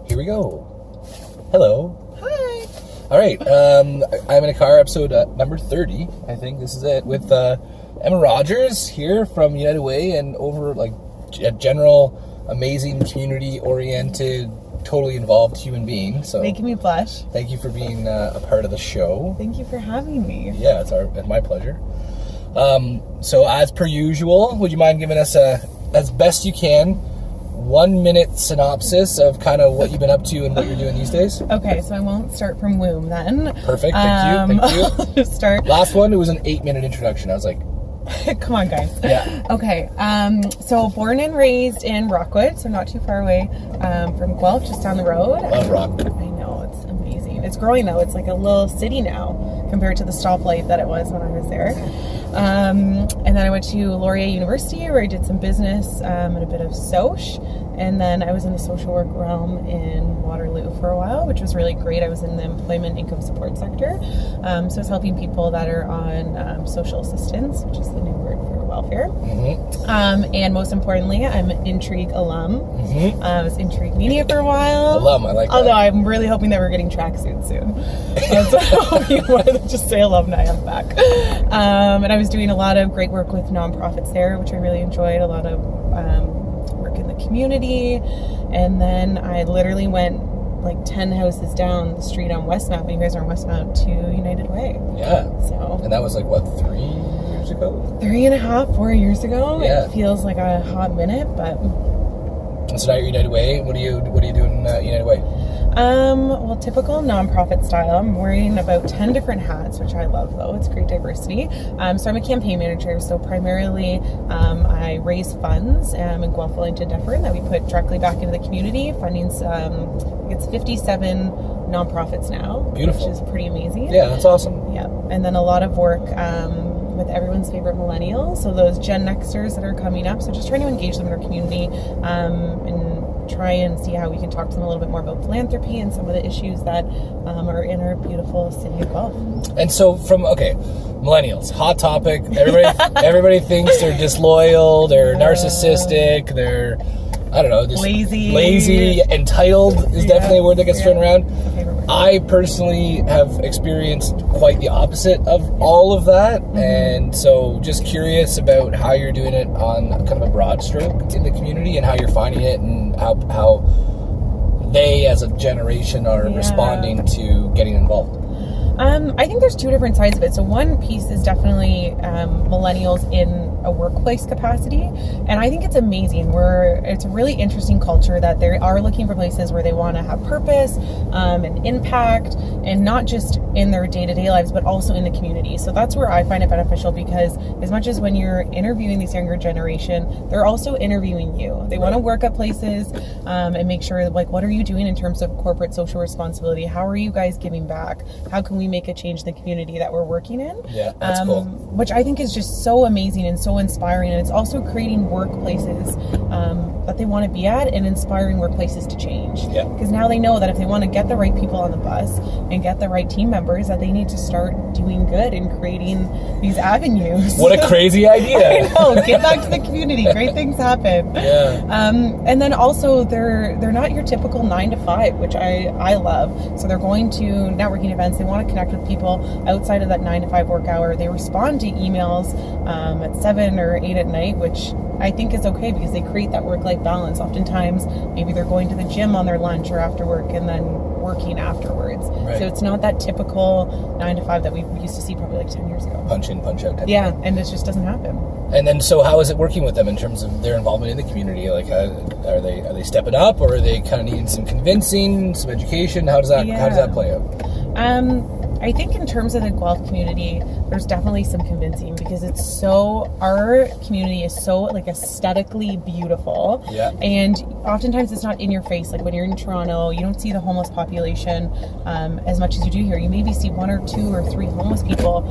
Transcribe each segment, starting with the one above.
Here we go. Hello. Hi. All right. I'm in a car, episode number 30. I think this is it, with Emma Rogers here from United Way, and over like a general, amazing, community-oriented, totally involved human being. So making me blush. Thank you for being a part of the show. Thank you for having me. Yeah, it's my pleasure. So as per usual, would you mind giving us as best you can, 1-minute synopsis of kind of what you've been up to and what you're doing these days? Okay, so I won't start from womb then. Perfect, thank you. I'll just start. Last one, it was an 8-minute introduction. I was like, come on, guys. Yeah. Okay, so born and raised in Rockwood, so not too far away from Guelph, just down the road. Love Rockwood. I know, it's amazing. It's growing though. It's like a little city now compared to the stoplight that it was when I was there. And then I went to Laurier University, where I did some business and a bit of soc. And then I was in the social work realm in Waterloo for a while, which was really great. I was in the employment income support sector. So I was helping people that are on social assistance, which is the new word for welfare. Mm-hmm. And most importantly, I'm an Intrigue alum. Mm-hmm. I was Intrigue Media for a while. Alum, I like that. Although I'm really hoping that we're getting tracksuits soon. So I'm hoping more than just say alumni, I'm back. And I was doing a lot of great work with nonprofits there, which I really enjoyed. A lot of work in the community. And then I literally went like 10 houses down the street on Westmount, when you guys are on Westmount, to United Way. Yeah. So. And that was like, what, 3 years ago? 3.5, 4 years ago. Yeah. It feels like a hot minute, but. And so now you're United Way. What are you doing United Way? Well, typical nonprofit style. I'm wearing about 10 different hats, which I love though. It's great diversity. So I'm a campaign manager. So primarily, I raise funds in Guelph, Wellington, Dufferin that we put directly back into the community. Funding's, it's 57 nonprofits now. Beautiful. Which is pretty amazing. Yeah, that's awesome. Yeah. And then a lot of work, with everyone's favorite millennials. So those Gen Xers that are coming up. So just trying to engage them in our community, and try and see how we can talk to them a little bit more about philanthropy and some of the issues that are in our beautiful city of Guelph. And so millennials, hot topic. Everybody thinks they're disloyal, they're narcissistic, they're, I don't know, just lazy, entitled is definitely a word that gets thrown around. I personally have experienced quite the opposite of all of that, and so just curious about how you're doing it on kind of a broad stroke in the community, and how you're finding it, and how they as a generation are responding to getting involved. I think there's 2 different sides of it. So one piece is definitely millennials in a workplace capacity, and I think it's amazing. It's a really interesting culture that they are looking for places where they want to have purpose and impact, and not just in their day-to-day lives, but also in the community. So that's where I find it beneficial, because as much as when you're interviewing this younger generation, they're also interviewing you. They want to work at places and make sure, like, what are you doing in terms of corporate social responsibility? How are you guys giving back? How can we make a change in the community that we're working in? Yeah, that's cool. Which I think is just so amazing and so inspiring, and it's also creating workplaces that they want to be at, and inspiring workplaces to change. Yeah. Because now they know that if they want to get the right people on the bus and get the right team members, that they need to start doing good and creating these avenues. What a crazy idea! I know. Get back to the community. Great things happen. Yeah. And then also they're not your typical 9 to 5, which I love. So they're going to networking events. They want to connect with people outside of that 9 to 5 work hour. They respond to emails at 7 or 8 at night, which I think is okay, because they create that work-life balance. Oftentimes, maybe they're going to the gym on their lunch or after work, and then working afterwards. Right. So it's not that typical 9 to 5 that we used to see probably like 10 years ago. Punch in, punch out. And it just doesn't happen. And then, so how is it working with them in terms of their involvement in the community? Like, are they stepping up, or are they kind of needing some convincing, some education? How does that play out? I think in terms of the Guelph community, there's definitely some convincing, because our community is so like aesthetically beautiful. Yeah. And oftentimes it's not in your face. Like when you're in Toronto, you don't see the homeless population as much as you do here. You maybe see 1 or 2 or 3 homeless people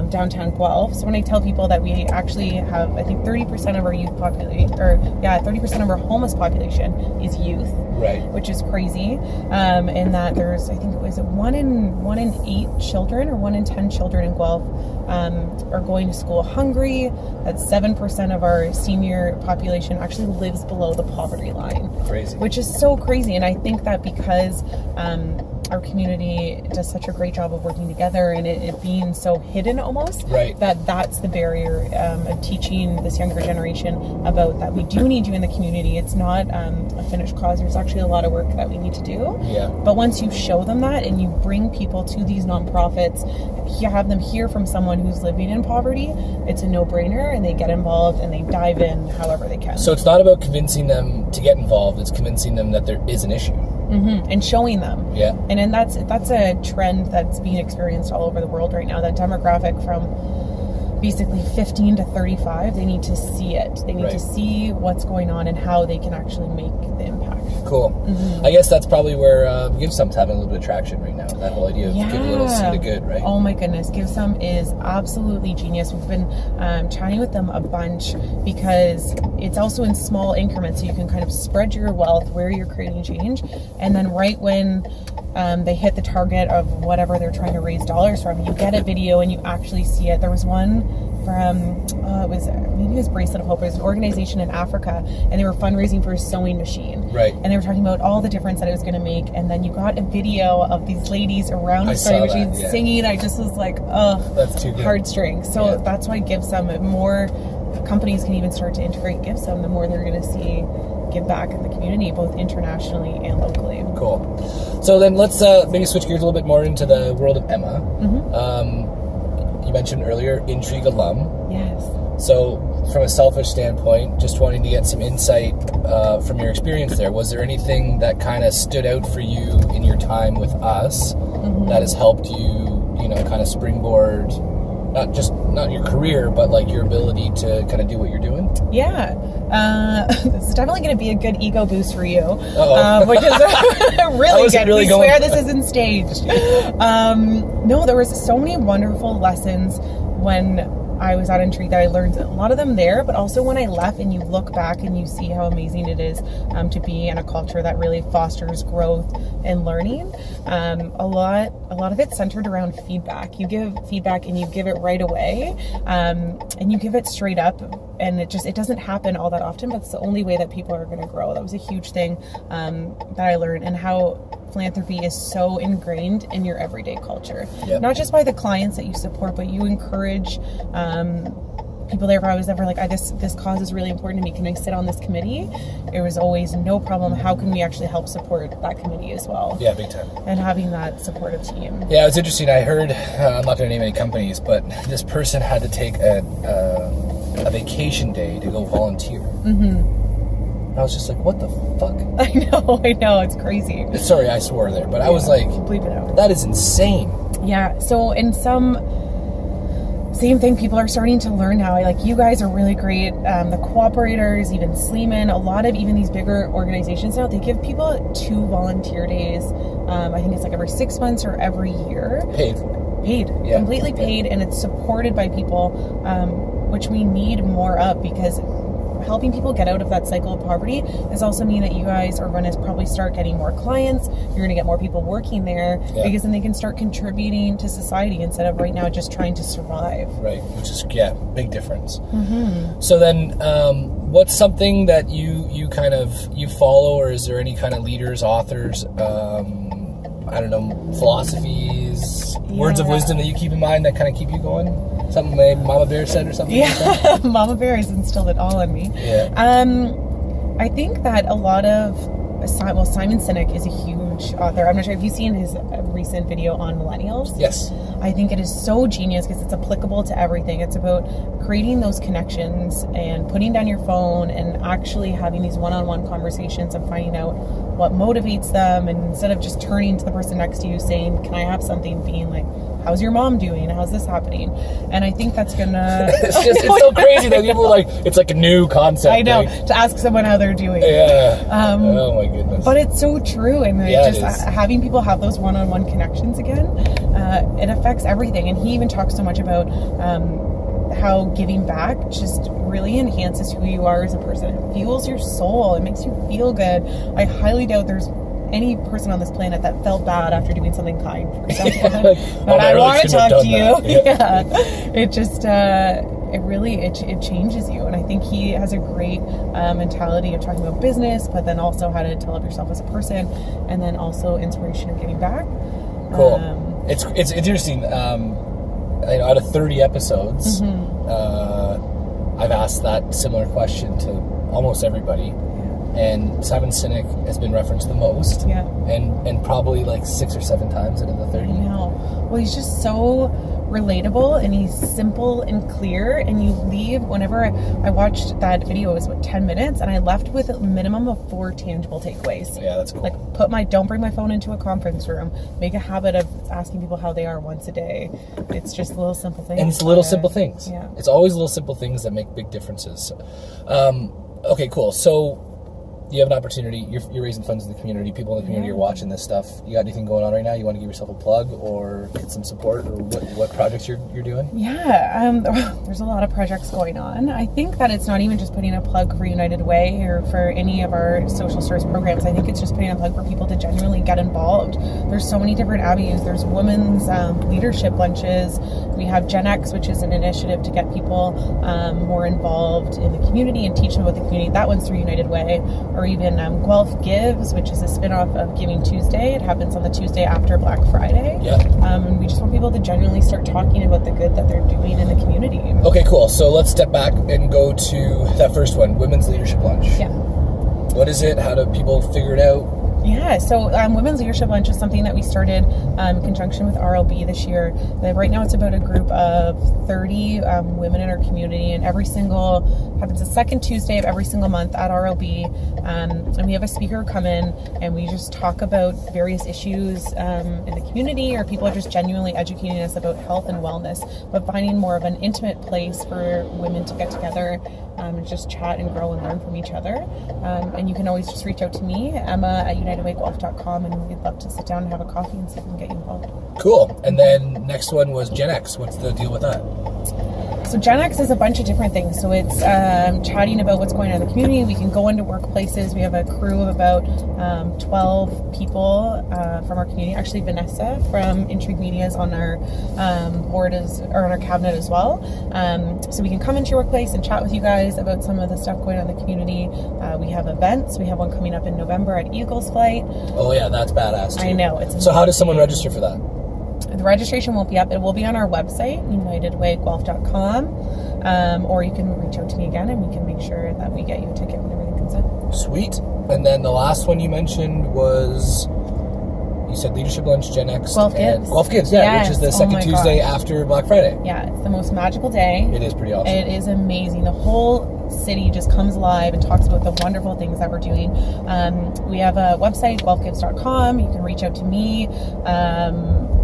downtown Guelph. So when I tell people that we actually have, I think 30% of our youth population, 30% of our homeless population is youth. Right. Which is crazy. And that there's, I think, was it 1 in 8 children, or 1 in 10 children in Guelph, are going to school hungry. That 7% of our senior population actually lives below the poverty line. Crazy. Which is so crazy. And I think that because our community does such a great job of working together and it being so hidden almost, right, that's the barrier of teaching this younger generation about that we do need you in the community. It's not a finished cause. There's actually a lot of work that we need to do. Yeah. But once you show them that and you bring people to these nonprofits, you have them hear from someone who's living in poverty, it's a no-brainer, and they get involved and they dive in however they can. So it's not about convincing them to get involved, it's convincing them that there is an issue. Mm-hmm. And showing them. Yeah. And then that's a trend that's being experienced all over the world right now. That demographic from basically 15 to 35, they need to see it. They need to see what's going on and how they can actually make the impact. Cool. Mm-hmm. I guess that's probably where Give Some's having a little bit of traction right now. That whole idea of give a little, see the good, right? Oh my goodness. Give Some is absolutely genius. We've been chatting with them a bunch because it's also in small increments, so you can kind of spread your wealth where you're creating change. And then right when they hit the target of whatever they're trying to raise dollars from, you get a video and you actually see it. There was one from, maybe it was Bracelet of Hope. It was an organization in Africa, and they were fundraising for a sewing machine. Right. And they were talking about all the difference that it was going to make. And then you got a video of these ladies around the sewing machine singing. I just was like, oh, that's too good. Heartstrings. So that's why Give Some, more companies can even start to integrate Give Some, the more they're going to see give back in the community, both internationally and locally. Cool. So then let's maybe switch gears a little bit more into the world of Emma. Mm-hmm. You mentioned earlier, Intrigue alum. Yes. So from a selfish standpoint, just wanting to get some insight from your experience there, was there anything that kind of stood out for you in your time with us that has helped you, kind of springboard, not your career, but like your ability to kind of do what you're doing? Yeah. This is definitely going to be a good ego boost for you. Which is really good. We swear this isn't staged. No, there was so many wonderful lessons when I was at Intrigue that I learned a lot of them there, but also when I left and you look back and you see how amazing it is to be in a culture that really fosters growth and learning. A lot of it's centered around feedback. You give feedback and you give it right away, and you give it straight up, and it doesn't happen all that often, but it's the only way that people are going to grow. That was a huge thing that I learned, and how philanthropy is so ingrained in your everyday culture. Yep. Not just by the clients that you support, but you encourage people there. If I was ever like, this cause is really important to me, can I sit on this committee? It was always no problem. How can we actually help support that committee as well? Yeah, big time. And having that supportive team. Yeah, it was interesting. I heard, I'm not going to name any companies, but this person had to take a vacation day to go volunteer. Mm-hmm. I was just like, what the fuck? I know, it's crazy. Sorry, I swore there, but I was like, bleep it out. That is insane. Yeah, so in same thing, people are starting to learn now. Like, you guys are really great. The cooperators, even Sleeman, a lot of even these bigger organizations now, they give people 2 volunteer days. I think it's like every 6 months or every year. Paid. Yeah. Completely paid, and it's supported by people, which we need more of, because helping people get out of that cycle of poverty is also mean that you guys are going to probably start getting more clients. You're going to get more people working there, because then they can start contributing to society instead of right now just trying to survive. Right, which is, big difference. Mm-hmm. So then, what's something that you kind of, you follow, or is there any kind of leaders, authors, I don't know, philosophies, words of wisdom that you keep in mind that kind of keep you going? Something maybe Mama Bear said or something like that? Mama Bear has instilled it all in me. Yeah. I think that a lot of, Simon Sinek is a huge author. I'm not sure if you've seen his recent video on Millennials. Yes. I think it is so genius because it's applicable to everything. It's about creating those connections and putting down your phone and actually having these one-on-one conversations and finding out what motivates them, and instead of just turning to the person next to you saying, can I have something, being like, how's your mom doing? How's this happening? And I think that's gonna... it's so crazy that people are like, it's like a new concept. I know, to ask someone how they're doing. Yeah. Oh my goodness. But it's so true, and having people have those one-on-one connections again, it affects everything. And he even talks so much about how giving back just really enhances who you are as a person. It fuels your soul. It makes you feel good. I highly doubt there's any person on this planet that felt bad after doing something kind for someone. Like, but I want to talk to you. Yeah. It just, it really, it changes you. And I think he has a great mentality of talking about business, but then also how to develop yourself as a person, and then also inspiration of giving back. Cool. It's interesting. Out of 30 episodes, I've asked that similar question to almost everybody. And Simon Sinek has been referenced the most. Yeah. And probably like 6 or 7 times out of the 30. I know. Well, he's just so relatable, and he's simple and clear, and you leave, whenever I watched that video, it was about 10 minutes, and I left with a minimum of 4 tangible takeaways. Yeah, that's cool. Like, don't bring my phone into a conference room. Make a habit of asking people how they are once a day. It's just little simple things. And it's little simple things. Yeah. It's always little simple things that make big differences. Okay, cool. So you have an opportunity. You're raising funds in the community. People in the community are watching this stuff. You got anything going on right now? You want to give yourself a plug or get some support, or what projects you're doing? Yeah, there's a lot of projects going on. I think that it's not even just putting a plug for United Way or for any of our social service programs. I think it's just putting a plug for people to genuinely get involved. There's so many different avenues. There's women's leadership lunches. We have Gen X, which is an initiative to get people more involved in the community and teach them about the community. That one's through United Way. Or even Guelph Gives, which is a spin-off of Giving Tuesday. It happens on the Tuesday after Black Friday. Yeah. And we just want people to genuinely start talking about the good that they're doing in the community. Okay, cool. So let's step back and go to that first one, Women's Leadership Lunch. Yeah. What is it? How do people figure it out? Yeah, so Women's Leadership Lunch is something that we started in conjunction with RLB this year. Right now it's about a group of 30 women in our community, and happens the second Tuesday of every single month at RLB. And we have a speaker come in, and we just talk about various issues in the community, or people are just genuinely educating us about health and wellness, but finding more of an intimate place for women to get together and just chat and grow and learn from each other. And you can always just reach out to me, Emma at UnitedWayGuelph.com, and we'd love to sit down and have a coffee and see if we can get you involved. Cool. And then next one was Gen X. What's the deal with that? So Gen X is a bunch of different things. So it's chatting about what's going on in the community. We can go into workplaces. We have a crew of about 12 people from our community. Actually, Vanessa from Intrigue Media is on our board or on our cabinet as well. So we can come into your workplace and chat with you guys about some of the stuff going on in the community. We have events. We have one coming up in November at Eagles Flight. Oh yeah, that's badass too. I know. It's so how does someone register for that? The registration won't be up. It will be on our website, UnitedWayGuelph.com, or you can reach out to me again, and we can make sure that we get you a ticket when everything comes in. Sweet. And then the last one you mentioned was, you said Leadership Lunch, Gen X. Guelph Gives. Guelph Gives, yeah, Yes. which is the Oh second my Tuesday gosh. after Black Friday. Yeah, it's the most magical day. It is pretty awesome. It is amazing. The whole city just comes alive and talks about the wonderful things that we're doing. We have a website, guelphgives.com. You can reach out to me,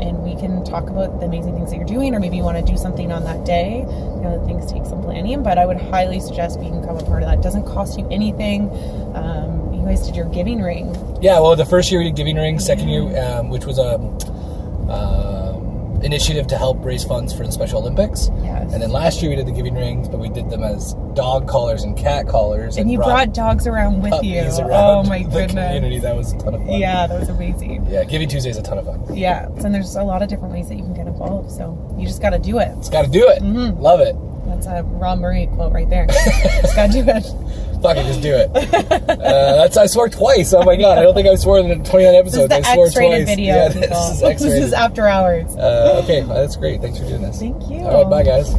and we can talk about the amazing things that you're doing, or maybe you want to do something on that day. You know, things take some planning, but I would highly suggest you can become a part of that. It doesn't cost you anything. You guys did your giving ring. Yeah, well, the first year we did Giving Ring, second year, which was a initiative to help raise funds for the Special Olympics. Yes. And then last year we did the Giving Rings, but we did them as dog collars and cat collars. And you brought dogs around with you. Oh my the goodness. community. That was a ton of fun. Yeah, that was amazing. Yeah, Giving Tuesday is a ton of fun. Yeah, and there's a lot of different ways that you can get involved, so you just got to do it. Just got to do it. Mm-hmm. Love it. That's a Ron Murray quote right there. Just got to do it. Fuck it, just do it. I swore twice. Oh my god, I don't think I swore in the 29 episodes. This is the I swore X-rated twice. video. Yeah, People. this is X-rated. This is after hours. Okay, that's great. Thanks for doing this. Thank you. All right, bye guys.